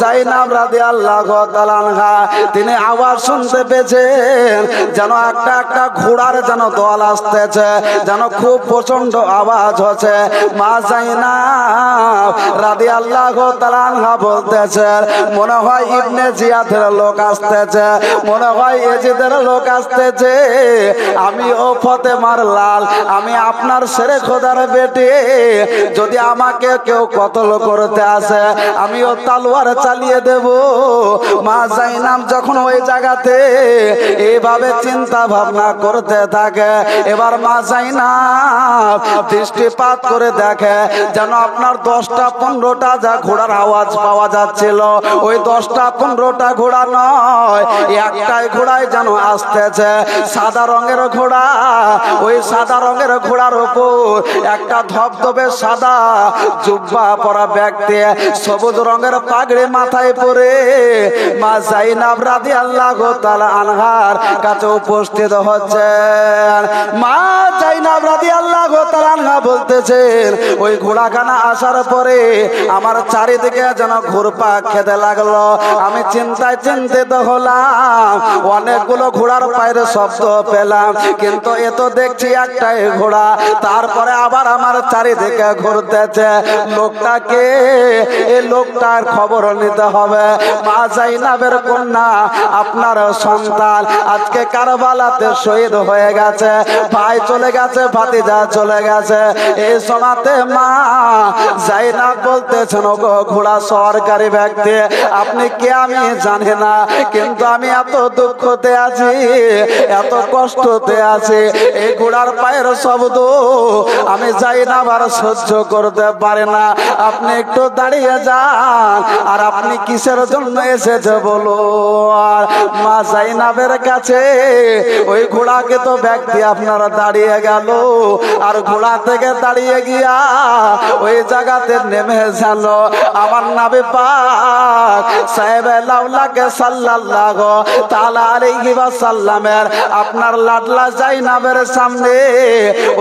যায়েনব রাদিয়াল্লাহু তাআলা আনহা তিনি আওয়াজ শুনতে পেয়েছেন, যেন একটা একটা ঘোড়ার যেন দল আসতেছে, যেন খুব প্রচন্ড আওয়াজ হচ্ছে। মা যায়েনব রাদিয়াল্লাহু তাআলা আনহা বলতেছেন, মনে হয় ইবনে জিয়াদের লোক আসতেছে, মনে হয় এজিদের লোক আসতেছে। আমি ও ফাতেমার লাল, আমি আপনার শেরে খোদার বেটি, যদি আমাকে কেউ কতল করতে আসে আমি ও তলোয়ার চালিয়ে দেব। মা যায়েনব যখন ওই জায়গাতে এইভাবে চিন্তা ভাবনা করতে থাকে, এবার মা যায়েনব দৃষ্টিপাত করে দেখে যেন আপনার 10টা 15টা যা ঘোড়ার আওয়াজ পাওয়া যাচ্ছিল, ওই 10টা 15টা ঘোড়া নয়, একটাই ঘোড়ায় যেন আসতেছে, সাদা রঙের ঘোড়া। ওই সাদা রঙের ঘোড়ার উপর একটা ধবধবে সাদা জুব্বা পরা ব্যক্তি সবুজ রঙের পাগড়ি মাথায় পরে মা যায়েনব রাদিয়াল্লাহু তাআলা আনহার কাছে উপস্থিত হচ্ছেন। মা যায়েনব রাদিয়াল্লাহু তাআলা আনহা বলতেছেন, ওই ঘোড়াখানা আসার পরে আমার চারিদিকে যেন ঘুরপাক খেতে লাগলো। আমি চিন্তায় চিন্তিত হলাম, অনেকগুলো ঘোড়ার পায়ের শব্দ পেলাম, কিন্তু এ তো দেখছি একটাই ঘোড়া। তারপরে আবার আমার চারিদিকে ঘুরতেছে, লোকটাকে, এই লোকটার খবর নিতে হবে। মা যায়েনবের কন্যা, আপনার সন্তান আজকে কারবালাতে শহীদ হয়ে গেছে, ভাই চলে গেছে, ভাতিজা চলে গেছে। এই সময়তে মা যায়েনব বলতেছেন, ওগো ঘোড়া সরকারি ব্যক্তি, আপনি কে আমি জানি না, কিন্তু আমি এত দুঃখতে আছি, এত কষ্টতে আছি, এই ঘোড়ার পায়ের শব্দ আমি যায়েনব আর সহ্য করতে পারি না। আপনি একটু দাঁড়িয়ে যান, আর আপনি কিসের জন্য এসেছে বলো। আর মা যায়েনবের কাছে ওই ঘোড়াকে তো ব্যক্তি আপনারা দাঁড়িয়ে গেল, আর ঘোড়া থেকে দাঁড়িয়ে গিয়া ওই জায়গাতে নেমে গেল আমার নবী পাক সাহেবে লাউলাকে সাল্লাল্লাহু তাআলা আলাইহি ওয়াসাল্লামের আপনার লাডলা যায়েনবের সামনে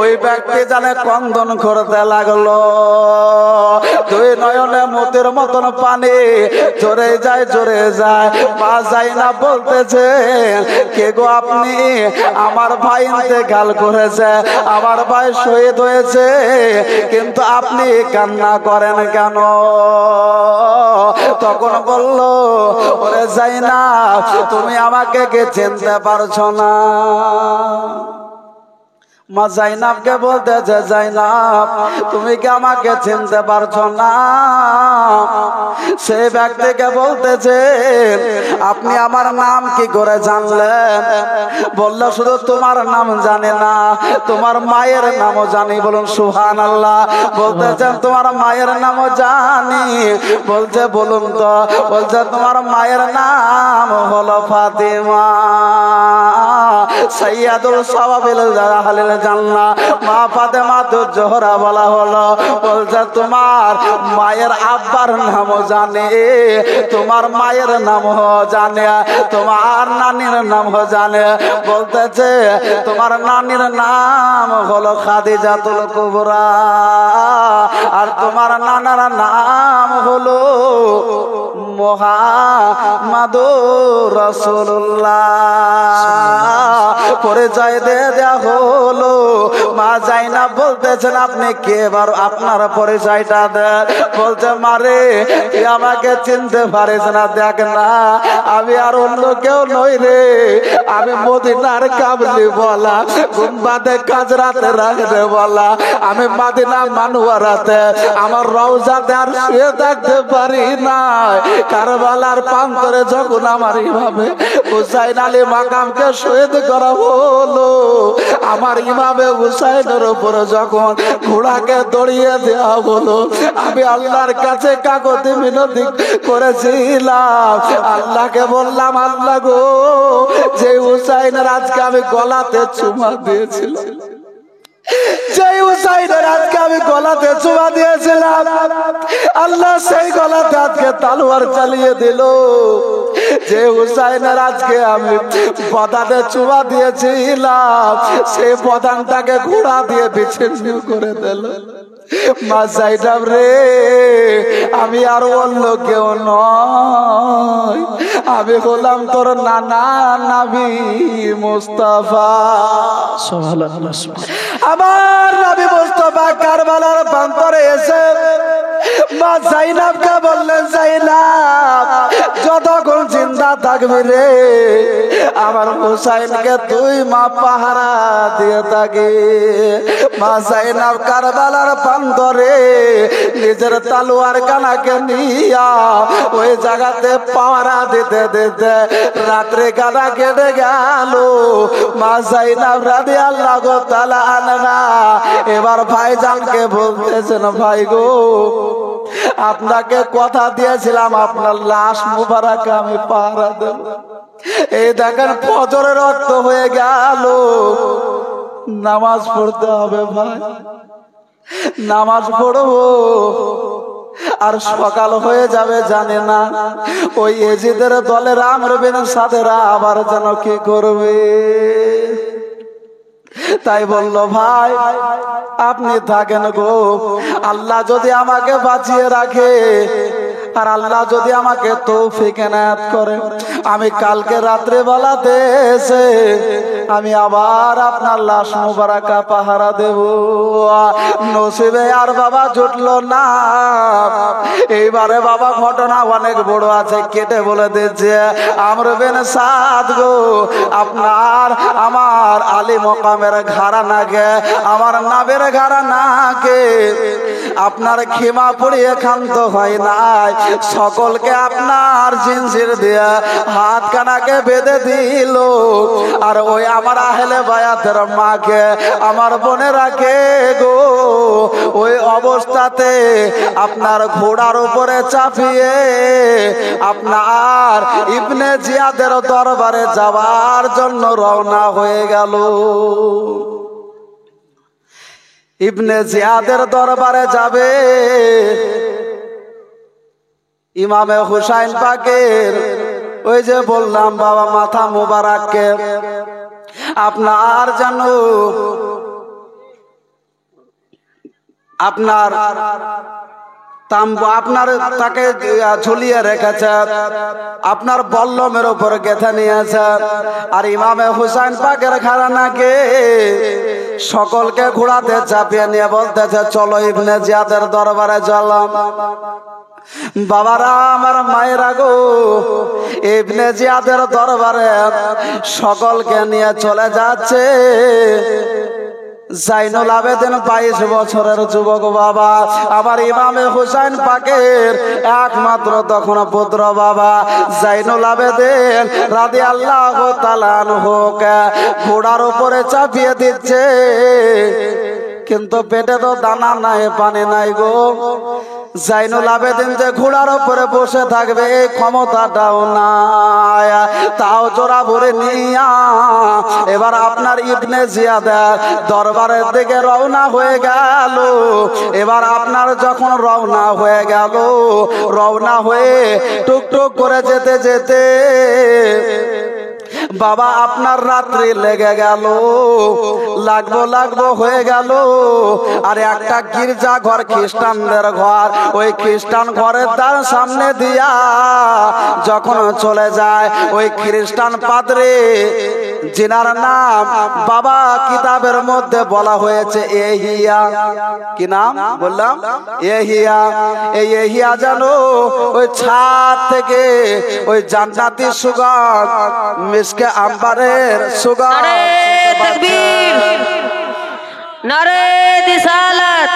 ওই ব্যক্তি জানে ক্রন্দন করতে লাগলো। দুই নয়নে মতির মতন পানি জোরে যায় জোরে যায়। মা যায়েনব বলতেছে, কে গো আপনি? আমার ভাই ইন্তেকাল করেছে, আমার ভাই শহীদ হয়েছে, কিন্তু আপনি কান্না করেন কেন? তখন বলল, ওরে যায়েনব, তুমি আমাকে কে চিনতে পারছো না? মা যায়েনবকে বলতেছে, যায়েনব তুমি কি আমাকে চিনতে পারছো না? সেই ব্যক্তিকে বলতেছে, আপনি আমার নাম কি করে জানলেন? বলল, শুধু তোমার নাম জানি না, তোমার মায়ের নামও জানি। বলুন সুবহানাল্লাহ। বলতেছেন, তোমার মায়ের নামও জানি। বলছে, বলুন তো। বলছে, তোমার মায়ের নাম হলো ফাতিমা। সাইয়্যিদুল সাওয়াবিল আহলিল জান্নাহ মা ফাতেমা জোহরা বলা হলো। বলছে তোমার মায়ের আব্বার নামও জানে, তোমার মায়ের নামও জানে, তোমার নানির নামও জানে। বলতেছে তোমার নানির নাম হলো খাদিজাতুল কুবরা, আর তোমার নানার নাম হলো মুহাম্মাদুর রাসূলুল্লাহ। পরিচয় দিয়ে দেয়া হলো। মা জাইনাব বলতেছেন আপনি কে, এবার আপনার পরিচয়টা দেন। বলছে মারে তুই আমাকে চিনতে পারিস না, দেখ না আমি আর অন্য কেউ নই রে, আমি মদিনার কাবলি বলা, গুম্বাদে কাজরাতে রাখতে বলা, আমি মদিনা মানওয়ারাতে আমার রওজাতে আর শুয়ে থাকতে পারি না। কারবালার প্রান্তরে যখন আমার ইমামে হুসাইন আলী মাকামকে শহীদ করা হলো, আমার ইমামে হুসাইনের উপরে যখন ঘোড়াকে দড়িয়ে দেওয়া হলো, আমি আল্লাহর কাছে কাকুতি মিনতি করেছিলাম। আল্লাহকে বললাম আল্লাহ গো, যে হুসাইনের আজকে আমি গলাতে চুমা দিয়েছিলাম, যেই হুসাইনের আজকে আমি গলাতে চুমা দিয়েছিলাম, আল্লাহ সেই গলাতে আজকে তলোয়ার চালিয়ে দিল। যে হুসাইনের আজকে আমি বদানে চুমা দিয়েছিলাম, সেই বদানটাকে ঘোড়া দিয়ে বিচ্ছিন্ন করে দিল। মা জাইনাব রে, আমি আর অন্য কেউ নয়, আমি হলাম তোর নানা নবী মুস্তাফা। আমার নবী মুস্তাফা কারবালার প্রান্তরে এসে মা জাইনাবকে বললেন, জাইনাব যতক্ষণ জিন্দা থাকবি রে, আমার হুসাইনকে তুই মা পাহারা দিয়ে থাকি। মা জাইনাব কারবালার প্রান্তরে নিজের তলোয়ার কানাকে নিয়া ওই জায়গাতে পাহারা দিতে দিতে রাত্রে কানা কেটে গেল। মা জাইনাব রাদিয়াল্লাহু তাআলা আনহা এবার ভাইজানকে বলতেছেন, ভাই গো আপনাকে কথা দিয়েছিলাম আপনার লাশ মুবারক আমি পাহারা দেব। এই দেখেন ফজরের রক্ত হয়ে গেল, নামাজ পড়তে হবে ভাই, নামাজ পড়বো আর সকাল হয়ে যাবে জানে না। ওই এজিদের দলের আমর বিন সাদেরা আবার যেন কি করবে। তাই বলল ভাই আপনি থাকেন গো, আল্লাহ যদি আমাকে বাঁচিয়ে রাখে আর আল্লাহ যদি আমাকে তৌফিক এনায়েত করে, আমি কালকে রাত্রে বেলাতে এসে আমি আবার আপনার লাশ মুবারাকা পাহারা দেব। নসিবে আর বাবা জুটলো না। এইবারে বাবা ঘটনা অনেক বড় আছে, কেটে বলে দিচ্ছে আমর বিন সাদ গো, আপনার আমার আলী মকামের ঘরানাকে, আমার নাবের ঘরানাকে আপনার খিমা পড়িয়ে ক্ষান্ত হয় নাই, সকলকে আপনার জিনজির দিয়ে হাত কানাকে বেঁধে দিল। আর ওই আমার আহলে বায়াতের মাকে, আমার বোনেরাকে গো ওই অবস্থাতে আপনার ঘোড়ার উপরে চাপিয়ে আপনার ইবনে জিয়াদের দরবারে যাওয়ার জন্য রওনা হয়ে গেল। ইবনে জিয়াদের দরবারে যাবে। ইমামে হুসাইন পাকের ওই যে বললাম বাবা মাথা মুবারককে আপনার যেন আপনার আপনার তাকে ঝুলিয়ে রেখেছে, আপনার বল্লমের উপর গেঁথে নিয়েছে। আর ইমামে হুসাইন পাকের ঘরানাকে সকলকে ঘোড়াতে চাপিয়ে নিয়ে বলতেছে চলো ইবনে জিয়াদের দরবারে চলো। বাবারা আমার মায়েরা গো, ইবনে জিয়াদের দরবারে সকলকে নিয়ে চলে যাচ্ছে। জাইনুল আবেদিন 22 বছরের যুবক বাবা, আমার ইমামে হুসাইন পাকের একমাত্র তখন পুত্র বাবা জাইনুল আবেদিন রাদিয়াল্লাহু তাআলা আনহুকে ঘোড়ার উপরে চাপিয়ে দিচ্ছে। কিন্তু পেটে তো দানা নাই, পানি নাই গো। জাইনুল আবেদিন যে ঘোড়ার উপরে বসে থাকবে এই ক্ষমতাটাও নাই, তাও জোড়া ভরে নিয়া এবার আপনার ইবনে জিয়াদের দরবারের দিকে রওনা হয়ে গেল। এবার আপনার যখন রওনা হয়ে গেল, রওনা হয়ে টুকটুক করে যেতে যেতে বাবা আপনার রাত্রি লেগে গেল, লাগবো হয়ে গেল। আর একটা গির্জা ঘর, খ্রিস্টানদের ঘর, ওই খ্রিস্টান ঘরের দ্বার সামনে দিয়া যখন চলে যায় ওই খ্রিস্টান পাদ্রী, যিনার নাম বাবা কিতাবের মধ্যে বলা হয়েছে এহিয়া, কি নাম বললাম? এহিয়া। এই এহিয়া জানো ওই ছাদ থেকে ওই জান্নাতি সুগন্ধ, মিশকে আম্বারের সুগন্ধ। নারে তাকবীর, নারে রিসালাত।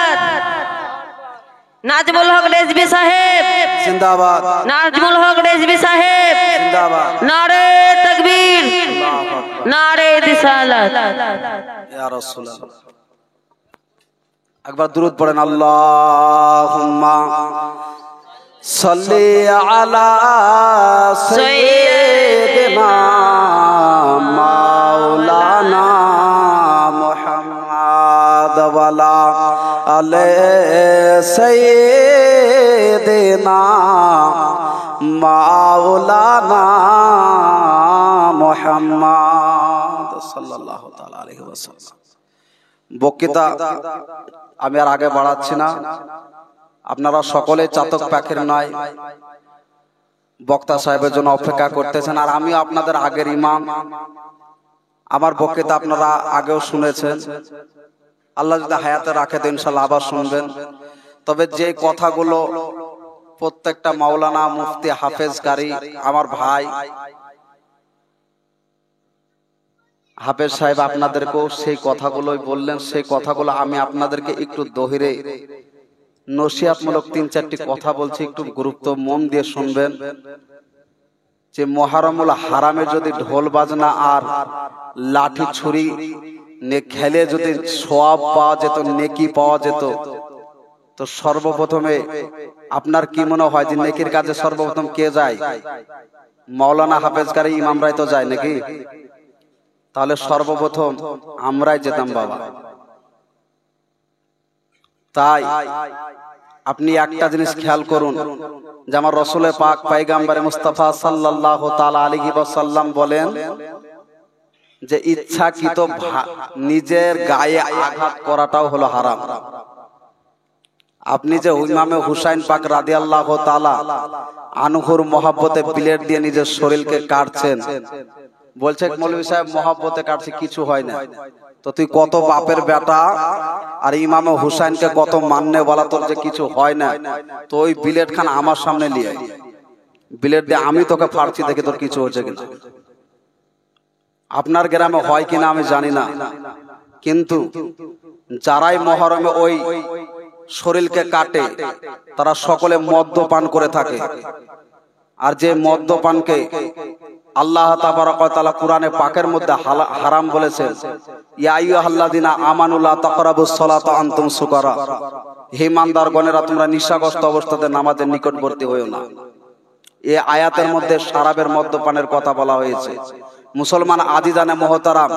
নাজমুল হক রেজভী সাহেব জিন্দাবাদ, নাজমুল হক রেজভী সাহেব জিন্দাবাদ। নারে তাকবীর, নারে রিসালাত। ইয়া রাসূলুল্লাহ, একবার দুরূদ পড়েন। আল্লাহুম্মা সাল্লি আলা সাইয়্যিদিনা মাওলানা মুহাম্মাদ ওয়া আলা আলি সাইয়্যিদিনা মাওলানা মুহাম্মাদ সাল্লাল্লাহু তাআলা আলাইহি ওয়াসাল্লাম। বক্তৃতা আমি আর আগে বাড়াচ্ছি না, আপনারা সকলে চাতক পাখির নয়, বক্তা সাহেবের জন্য অপেক্ষা করতেছেন। আর আমি আপনাদের আগের ইমাম, আমার বক্তৃতা আপনারা আগেও শুনেছেন, আল্লাহ যদি হায়াতে রাখে তো ইনশাআল্লাহ আবার শুনবেন। তবে যে কথাগুলো প্রত্যেকটা মাওলানা মুফতি হাফেজ কারি আমার ভাই হাফেজ সাহেব আপনাদেরকেও সেই কথাগুলোই বললেন, সেই কথাগুলো আমি আপনাদেরকে একটু দোহরে নসিহতমূলক ৩-৪টি কথা বলছি, একটু গুরুত্ব মন দিয়ে শুনবেন। যে মুহররমুল হারামে যদি ঢোল বাজনা আর লাঠি ছুরি খেলে যদি সওয়াব পাওয়া যেত, নেকি পাওয়া যেত, তো সর্বপ্রথমে আপনার কি মনে হয় যে নেকির কাজে সর্বপ্রথম কে যায়? মাওলানা হাফেজ কারি ইমামরাই তো যায় নাকি? তাহলে সর্বপ্রথম আমরাই যেতাম বাবা। তাই আপনি একটা জিনিস খেয়াল করুন যে আমার রসুলে পাক পয়গম্বর মুস্তাফা সাল্লাল্লাহু তাআলা আলাইহি ওয়াসাল্লাম বলেন যে ইচ্ছাকৃত নিজের গায়ে আঘাত করাটাও হলো হারাম। আপনি যে ইমামে হুসাইন পাক রাদিয়াল্লাহু তাআলা আনহুর মহব্বতে বিলেট দিয়ে নিজের শরীরকে কাটছেন, বলছে মৌলভী সাহেব মহব্বতে কাটছে, কিছু হয় না। তো তুই কত বাপের বেটা, আর ইমামে হুসাইনকে কত মাননে বলা, তোর যে কিছু হয় না, তো ওই বিলেট খান আমার সামনে নিয়ে আয়, বিলেট দিয়ে আমি তোকে ফাড়ছি, দেখে তোর কিছু হচ্ছে কিনা। আপনার গ্রামে হয় কিনা আমি জানি না, কিন্তু যারাই মুহররমে ওই শরীরকে কাটে তারা সকলে মদ্যপান করে থাকে। আর যে মদ্যপানকে আল্লাহ তাবারক ওয়া তাআলা কুরআনে পাকের মধ্যে হারাম বলেছেন, ইয়া আইয়ুহাল্লাযিনা আমানু লা তাকরাবুস সালাতা আনতুম সুকারা, হে ইমানদারগণেরা তোমরা নিশাগ্রস্ত অবস্থাতে নামাজের নিকটবর্তী হইও না। এই আয়াতের মধ্যে শরাবের মদ্যপানের কথা বলা হয়েছে। মুসলমান আজিজানে মুহতারাম,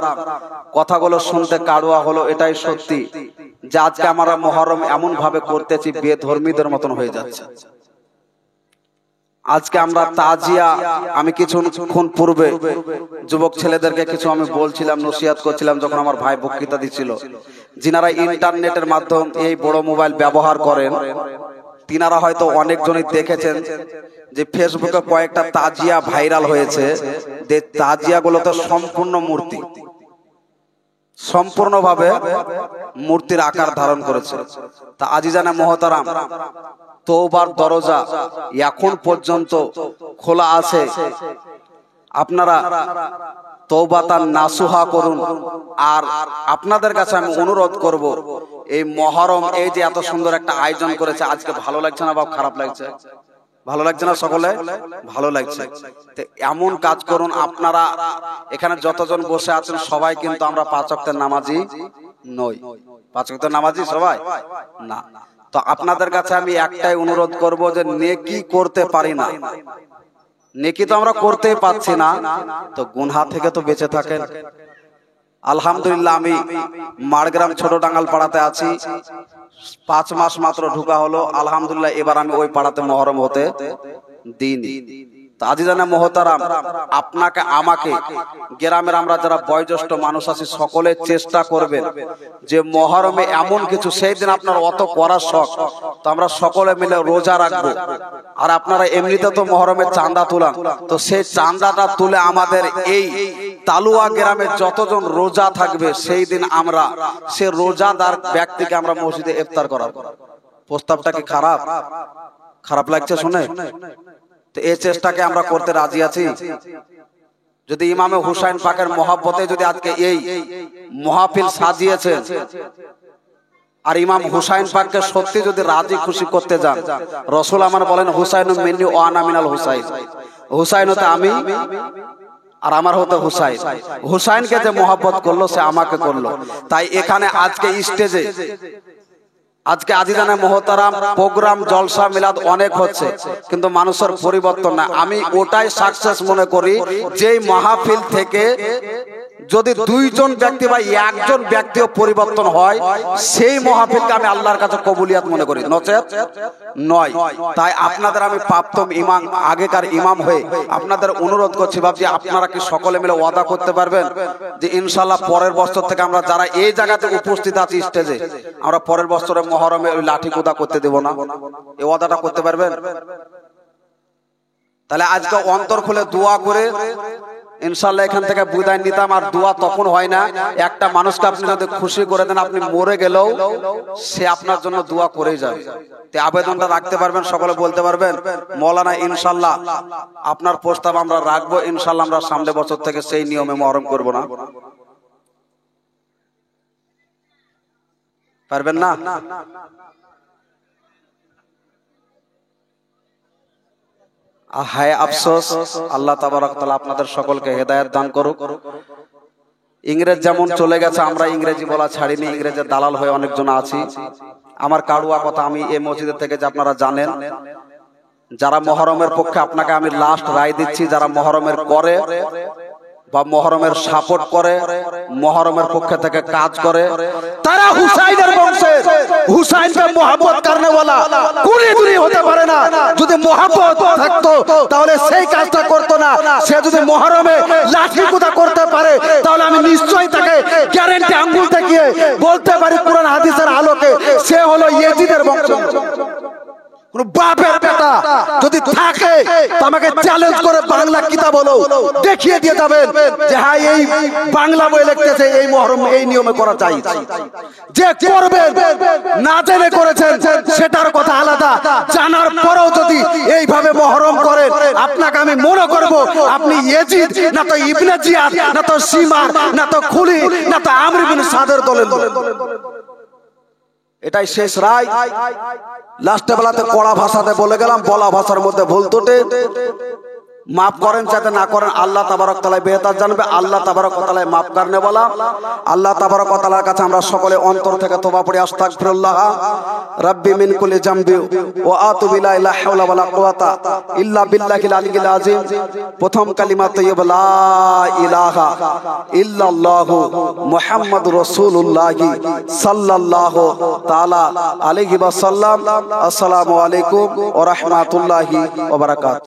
কথাগুলো শুনতে কাড়ুয়া হলো, এটাই সত্যি যে আজকে আমরা মুহররম এমন ভাবে করতেছি বেধর্মীদের মতন হয়ে যাচ্ছে। আজকে আমরা তাজিয়া, আমি কিছুক্ষণ পূর্বে যুবক ছেলেদেরকে কিছু আমি বলছিলাম, নসিহত করছিলাম যখন আমার ভাই বক্তৃতা দিচ্ছিল, যিনারা ইন্টারনেটের মাধ্যমে এই বড় মোবাইল ব্যবহার করেন, তিনারা হয়তো অনেকজনই দেখেছেন যে ফেসবুকে কয়েকটা তাজিয়া ভাইরাল হয়েছে, যে তাজিয়া গুলো তো সম্পূর্ণ মূর্তি, সম্পূর্ণভাবে মূর্তির আকার ধারণ করেছে। তা আজিজানে মুহতারাম, তওবার দরজা এখন পর্যন্ত খোলা আছে, আপনারা তওবাতান নাসুহা করুন। আর আপনাদের কাছে আমি অনুরোধ করব, এই মুহররম এই যে এত সুন্দর একটা আয়োজন করেছে, আজকে ভালো লাগছে না বা খারাপ লাগছে? ভালো লাগছে না? সকলে ভালো লাগছে। তো এমন কাজ করুন, আপনারা এখানে যতজন বসে আছেন সবাই কিন্তু আমরা 5 ওয়াক্তের নামাজি নই। 5 ওয়াক্তের নামাজি সবাই না। তো আপনাদের কাছে আমি একটাই অনুরোধ করব যে নেকি করতে পারি না, নেকি তো আমরা করতেই পাচ্ছি না, তো গুনহা থেকে তো বেঁচে থাকেন। আলহামদুলিল্লাহ আমি মাড়গ্রাম ছোট ডাঙ্গাল পাড়াতে আছি, 5 মাস মাত্র ঢুকা হলো। আলহামদুলিল্লাহ এবার আমি ওই পাড়াতে মহরম হতে দিইনি। আজিজানা মোহতারাম, আপনাকে আমাকে গ্রামের আমরা যারা বয়োজ্যেষ্ঠ মানুষ আছি সকলে চেষ্টা করবেন যে মহরমে এমন কিছু, সেই দিন আপনার অত করার শখ, তো আমরা সকলে মিলে রোজা রাখবো। আর আপনারা এমনিতে তো মহরমে চাঁদা তুলান, তো সেই চাঁদাটা তুলে আমাদের এই তালুয়া গ্রামে যতজন রোজা থাকবে সেই দিন আমরা সে রোজাদার ব্যক্তিকে আমরা মসজিদে ইফতার করাবো। প্রস্তাবটা কি খারাপ? খারাপ লাগছে শুনে? তো এই চেষ্টাকে আমরা করতে রাজি আছি। যদি ইমামে হুসাইন পাকের মহব্বতে যদি আজকে এই মাহফিল সাজিয়েছেন, আর ইমাম হুসাইন পাককে সত্যি যদি রাজি খুশি করতে যান, রাসূল আমার বলেন হুসাইন মিন্নি ওয়া আনা মিনাল হুসাইন, হুসাইন হতে আমি আর আমার হতে হুসাইন। হুসাইনকে যে মহব্বত করলো সে আমাকে করলো। তাই এখানে আজকে স্টেজে আজকে আজিজানা মোহতারাম প্রোগ্রাম জলসা মিলাদ অনেক হচ্ছে, কিন্তু মানুষের পরিবর্তন না। আমি ওটাই সাকসেস মনে করি যেই মাহফিল থেকে যদি 2 জন ব্যক্তি বা 1 জন ব্যক্তিও পরিবর্তন হয়, সেই মাহফিলকে আমি আল্লাহর কাছে কবুলিয়াত মনে করি, নচেত নয়। তাই আপনাদের আমি প্রাপ্তম ইমাম, আগেকার ইমাম হয়ে আপনাদের অনুরোধ করছি, ভাবছি আপনারা কি সকলে মিলে ওয়াদা করতে পারবেন যে ইনশাআল্লাহ পরের বছর থেকে আমরা যারা এই জায়গাতে উপস্থিত আছি স্টেজে, আমরা পরের বছরে মহরমে ওই লাঠি কুদা করতে দেব না? এই ওয়াদাটা করতে পারবেন? তাহলে আজকে অন্তর খুলে দোয়া করে ইনশাআল্লাহ এখান থেকে বিদায় নিতাম। আর দোয়া তখন হয় না, একটা মানুষকে আপনি যদি খুশি করে দেন, আপনি মরে গেলেও সে আপনার জন্য দোয়া করেই যাবে। তাই আবেদনটা রাখতে পারবেন, সকলে বলতে পারবেন মৌলানা ইনশাআল্লাহ আপনার প্রস্তাব আমরা রাখবো, ইনশাআল্লাহ আমরা সামনের বছর থেকে সেই নিয়মে মহরম করব না? পারবেন না? হায় আফসোস, আল্লাহ তাবারক তাআলা আপনাদের সকলকে হেদায়েত দান করুক। ইংরেজ যেমন চলে গেছে, আমরা ইংরেজি বলা ছাড়িনি, ইংরেজের দালাল হয়ে অনেকজন আছি। আমার কাড়ুয়া কথা আমি এই মসজিদের থেকে যে আপনারা জানেন, যারা মহরমের পক্ষে আপনাকে আমি লাস্ট রায় দিচ্ছি, যারা মহরমের করে বা মহরমের সাপোর্ট করে, মহরমের পক্ষে থেকে কাজ করে, তারা হুসাইনের বংশের, হুসাইনকে মোহাম্মত করনে ওয়ালা কুলি দুলি হতে পারে না। যদি মোহাম্মত থাকতো তাহলে সেই কাজটা করতো না। সে যদি মহরমে লাঠি কুদা করতে পারে তাহলে আমি নিশ্চয়ই তাকে গ্যারান্টি আঙ্গুল দেখিয়ে বলতে পারি কোরআন হাদিসের আলোকে সে হলো ইয়েজিদের বংশ। কোন বাপের বেটা যদি থাকে তো আমাকে চ্যালেঞ্জ করে বাংলা কিতাব হলো দেখিয়ে দিয়ে যাবেন যে হ্যাঁ এই বাংলা বই লিখতেছে এই মহরম এই নিয়মে করা চাই। যে করবেন না জেনে করেছেন সেটার কথা আলাদা, জানার পরেও যদি এইভাবে মহরম করেন আপনাকে আমি মনে করব আপনি ইয়েজিদ না তো ইবনে জিয়াদ না তো সীমার না তো খুলি না তো আমর ইবনে সাদের দলের লোক। এটাই শেষ রায়। লাস্টে বেলাতে কড়া ভাষাতে বলে গেলাম, বলা ভাষার মধ্যে ভুল ত্রুটি মাফ করেন, যাতে না করেন আল্লাহ তাবারক তাআলা বেহতার জানবে। আল্লাহ তাবারক তাআলা মাফ করনে বলা। আল্লাহ তাবারক তাআলার কাছে আমরা সকলে অন্তর থেকে তওবা পড়ি, আস্তাগফিরুল্লাহ রাব্বি মিন কুল্লি জামবি ওয়া আতুবু ইলাইহি লা হাওলা ওয়ালা কুওয়াতা ইল্লা বিল্লাহিল আলিয়্যিল আযীম। প্রথম কালিমা তাইয়্যিবা লা ইলাহা ইল্লাল্লাহু মুহাম্মাদুর রাসূলুল্লাহ সাল্লাল্লাহু তাআলা আলাইহি ওয়া সাল্লাম। আসসালামু আলাইকুম ওয়া রাহমাতুল্লাহি ওয়া বারাকাতুহু।